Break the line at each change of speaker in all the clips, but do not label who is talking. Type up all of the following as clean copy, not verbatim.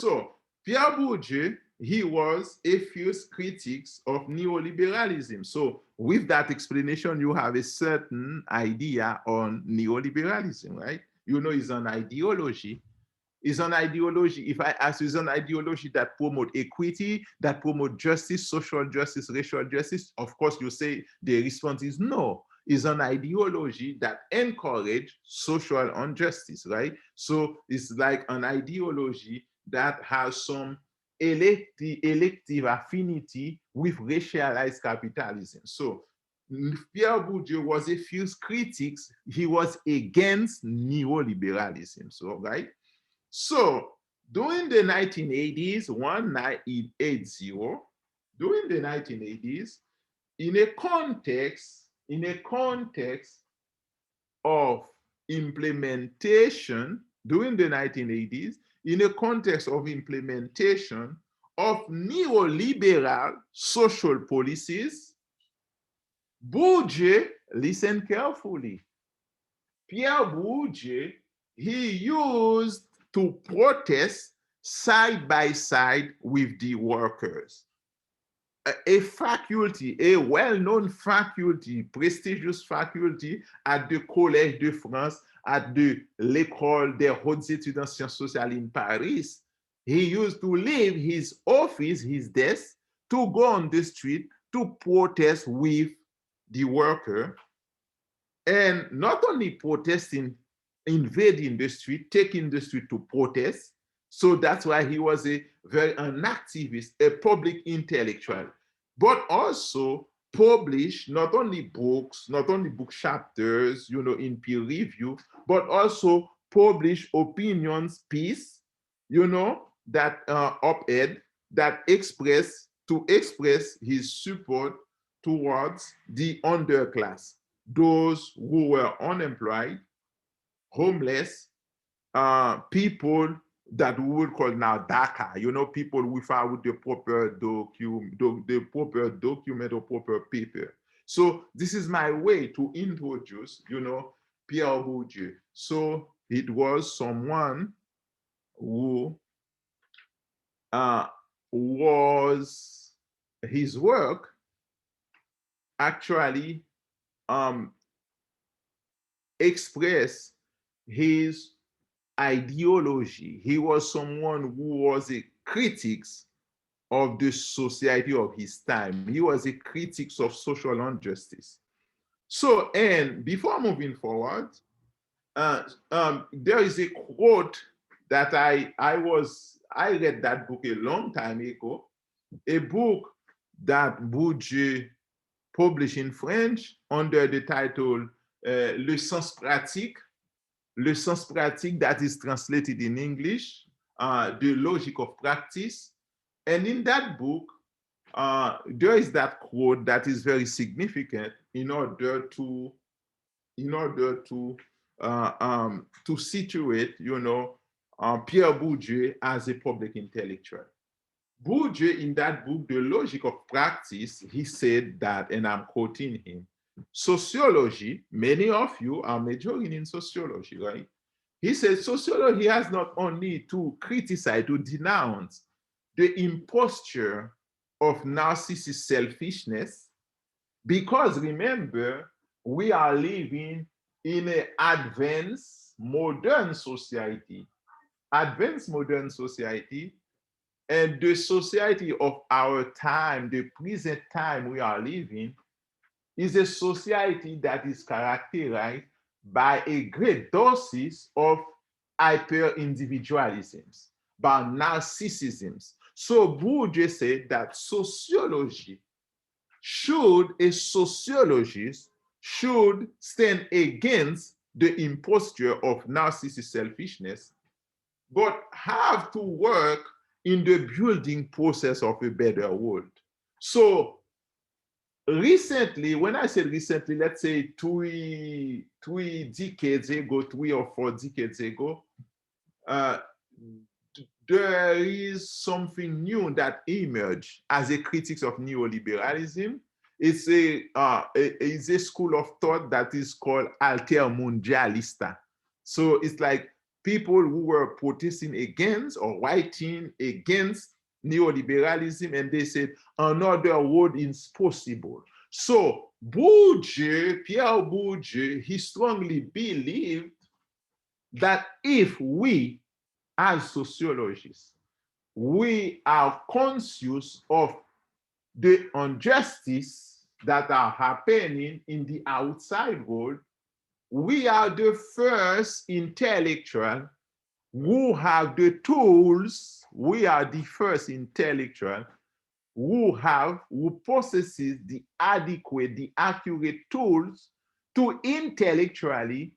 So Pierre Bourdieu, he was a fierce critic of neoliberalism. So with that explanation, you have a certain idea on neoliberalism, right? You know, it's an ideology. It's an ideology. If I ask you, it's an ideology that promote equity, that promote justice, social justice, racial justice. Of course, you say the response is no. It's an ideology that encourage social injustice, right? So it's like an ideology that has some elective affinity with racialized capitalism. So Pierre Bourdieu was a fierce critic. He was against neoliberalism. So, right? So during the 1980s, 1980, during the 1980s, in a context of implementation, during the 1980s, in a context of implementation of neoliberal social policies, Bourdieu, listen carefully, Pierre Bourdieu, he used to protest side by side with the workers. A faculty, a well-known faculty, prestigious faculty at the Collège de France, at l'École des Hautes Études en Sciences Sociales in Paris, he used to leave his office, his desk, to go on the street to protest with the worker. And not only protesting, invading the street, taking the street to protest. So that's why he was an activist, a public intellectual, but also published not only books, not only book chapters, you know, in peer review, but also publish opinions piece, you know, that op-ed that express his support towards the underclass, those who were unemployed, homeless, people that we would call now DACA, you know, people without the proper document or proper paper. So this is my way to introduce, you know, Pierre Bourdieu. So it was someone who was, his work actually express his ideology. He was someone who was a critic of the society of his time. He was a critic of social injustice. So, and before moving forward, there is a quote that I read that book a long time ago, a book that Bourdieu published in French under the title Le sens pratique that is translated in English, The Logic of Practice. And in that book, there is that quote that is very significant in order to situate, you know, Pierre Bourdieu as a public intellectual. Bourdieu, in that book, The Logic of Practice, he said that, and I'm quoting him, sociology, many of you are majoring in sociology, right? He said sociology has not only to criticize, to denounce the imposture of narcissist selfishness, because remember, we are living in an advanced modern society. Advanced modern society, and the society of our time, the present time we are living, is a society that is characterized by a great doses of hyper-individualisms, by narcissisms. So Bourdieu said that a sociologist should stand against the imposture of narcissist selfishness, but have to work in the building process of a better world. So recently, when I say recently, let's say three or 4 decades ago, there is something new that emerged as a critic of neoliberalism. It's a school of thought that is called altermundialista. So it's like people who were protesting against or writing against neoliberalism, and they said another road is possible. So Bourdieu, Pierre Bourdieu, he strongly believed that if we, as sociologists, we are conscious of the injustice that are happening in the outside world, we are the first intellectual who have the tools, we are the first intellectual who possesses the adequate, the accurate tools to intellectually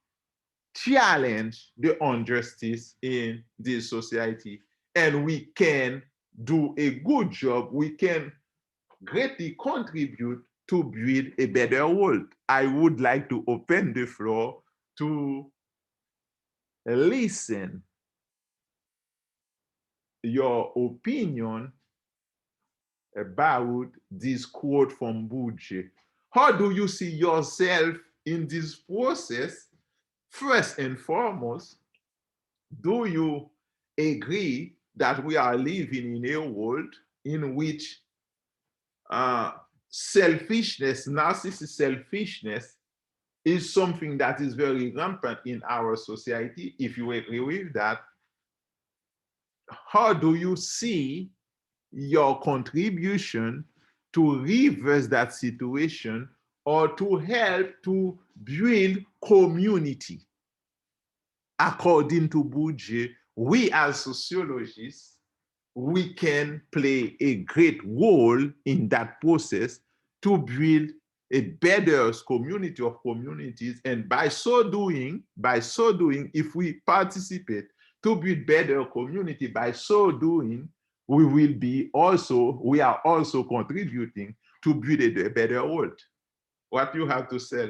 challenge the injustice in this society. And we can do a good job, we can greatly contribute to build a better world. I would like to open the floor to listen your opinion about this quote from Bourdieu. How do you see yourself in this process? First and foremost, do you agree that we are living in a world in which selfishness, narcissistic selfishness, is something that is very rampant in our society? If you agree with that, how do you see your contribution to reverse that situation or to help to build community? According to Bourdieu, we as sociologists, we can play a great role in that process to build a better community of communities. And by so doing, if we participate to build better community, by so doing, we are also contributing to build a better world. What you have to say?